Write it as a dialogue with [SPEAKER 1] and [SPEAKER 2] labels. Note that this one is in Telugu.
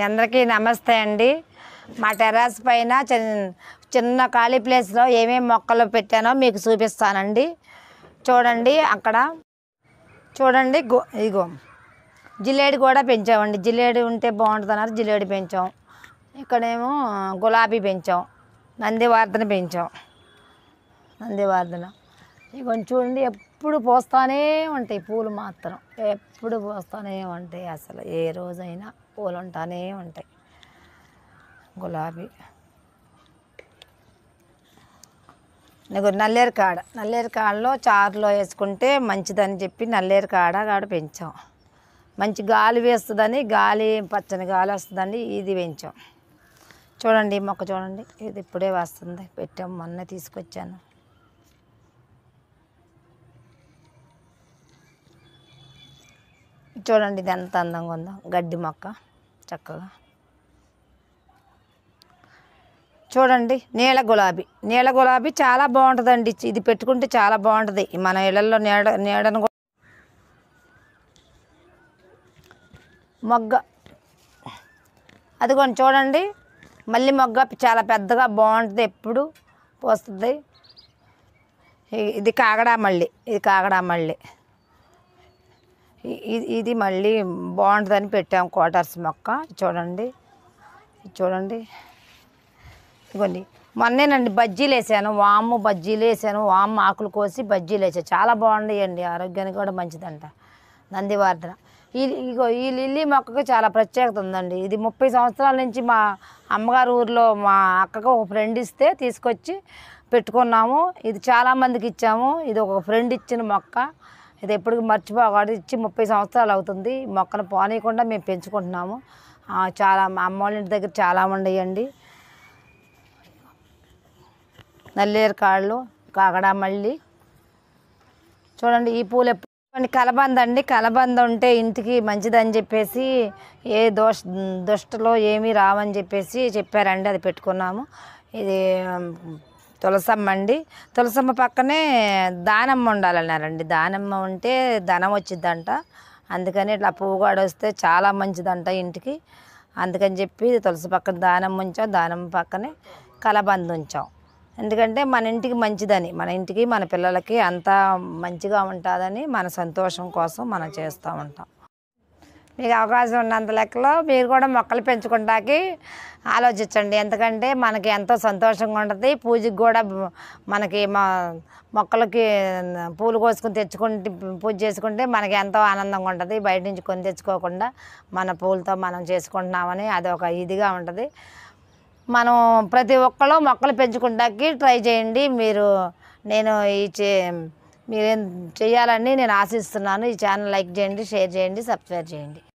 [SPEAKER 1] అందరికీ నమస్తే అండి. మా టెర్రస్ పైన చిన్న ఖాళీ ప్లేస్లో ఏమేమి మొక్కలు పెట్టానో మీకు చూపిస్తానండి. చూడండి, అక్కడ చూడండి. ఇగో జిల్లేడి కూడా పెంచామండి. జిల్లేడి ఉంటే బాగుంటుంది అన్నారు, జిల్లేడి పెంచాం. ఇక్కడేమో గులాబీ పెంచాం, నందివర్ధన పెంచాం. నందివర్ధన ఇక చూడండి, ఎప్పుడు పోస్తూనే ఉంటాయి పూలు, మాత్రం ఎప్పుడు పోస్తూనే ఉంటాయి. అసలు ఏ రోజైనా పూలు ఉంటానే ఉంటాయి. గులాబీ, నల్లేరు కాడలో చారులో వేసుకుంటే మంచిదని చెప్పి నల్లేరు కాడ పెంచాం. మంచి గాలి వేస్తుందని, పచ్చని గాలి వస్తుందండి, ఇది పెంచాం. చూడండి, ఈ మొక్క చూడండి, ఇది ఇప్పుడే వస్తుంది. పెట్టాం, మొన్న తీసుకొచ్చాను. చూడండి, ఇది ఎంత అందంగా ఉందో, గడ్డి మొక్క చక్కగా. చూడండి, నీల గులాబీ చాలా బాగుంటుందండి. ఇది పెట్టుకుంటే చాలా బాగుంటుంది. మన ఇళ్ళల్లో నీడను కూడా. మొగ్గ అదిగోండి, చూడండి, మళ్ళీ మొగ్గ చాలా పెద్దగా బాగుంటుంది, ఎప్పుడు పోస్తుంది. ఇది కాగడా మళ్ళీ ఇది మళ్ళీ బాగుంటుందని పెట్టాము. క్వార్టర్స్ మొక్క చూడండి. ఇదిగోండి, మొన్నేనండి బజ్జీలు వేసాను, బజ్జీలు వేసాను. వాము ఆకులు కోసి బజ్జీలు వేసాను, చాలా బాగుంటాయండి, ఆరోగ్యానికి కూడా మంచిదంట. నందివర్ధన ఈ లిల్లీ మొక్కకు చాలా ప్రత్యేకత ఉందండి. ఇది 30 సంవత్సరాల నుంచి మా అమ్మగారు ఊరిలో మా అక్కకు ఒక ఫ్రెండ్ ఇస్తే తీసుకొచ్చి పెట్టుకున్నాము. ఇది చాలామందికి ఇచ్చాము. ఇది ఒక ఫ్రెండ్ ఇచ్చిన మొక్క. ఇది ఎప్పటికీ మర్చిపోకూడదు. ఇచ్చి 30 సంవత్సరాలు అవుతుంది. ఈ మొక్కను పోనీయకుండా మేము పెంచుకుంటున్నాము. చాలా మా అమ్మ వాళ్ళ ఇంటి దగ్గర చాలా ఉండేయండి. నల్లేరు కాళ్ళు, కాగడా మళ్ళీ. చూడండి, ఈ పూలు కలబంద ఉంటే ఇంటికి మంచిదని చెప్పేసి, ఏ దుష్టలో ఏమీ రావని చెప్పేసి చెప్పారండి. అది పెట్టుకున్నాము. ఇది తులసమ్మ అండి. తులసమ్మ పక్కనే దానమ్మ ఉండాలన్నారండి. దానమ్మ ఉంటే ధనం వచ్చిద్దంట. అందుకని ఇట్లా పువ్వు కూడా వస్తే చాలా మంచిదంట ఇంటికి. అందుకని చెప్పి తులసి పక్కన దానమ్మ ఉంచాం, దానమ్మ పక్కనే కలబంద ఉంచాం. ఎందుకంటే మన ఇంటికి మంచిదని, మన ఇంటికి మన పిల్లలకి అంతా మంచిగా ఉంటుందని, మన సంతోషం కోసం మనం చేస్తూ ఉంటాం. మీకు అవకాశం ఉన్నంత లెక్కలో మీరు కూడా మొక్కలు పెంచుకుంటాకి ఆలోచించండి. ఎందుకంటే మనకి ఎంతో సంతోషంగా ఉంటుంది. పూజకి కూడా మనకి మొక్కలకి పూలు కోసుకొని తెచ్చుకుంటే పూజ చేసుకుంటే మనకి ఎంతో ఆనందంగా ఉంటుంది. బయట నుంచి కొని తెచ్చుకోకుండా మన పూలతో మనం చేసుకుంటున్నామని అదొక ఇదిగా ఉంటుంది. మనం ప్రతి ఒక్కళ్ళు మొక్కలు పెంచుకుంటాకి ట్రై చేయండి. మీరేం చేయాలని నేను ఆశిస్తున్నాను. ఈ ఛానల్ లైక్ చేయండి, షేర్ చేయండి, సబ్స్క్రైబ్ చేయండి.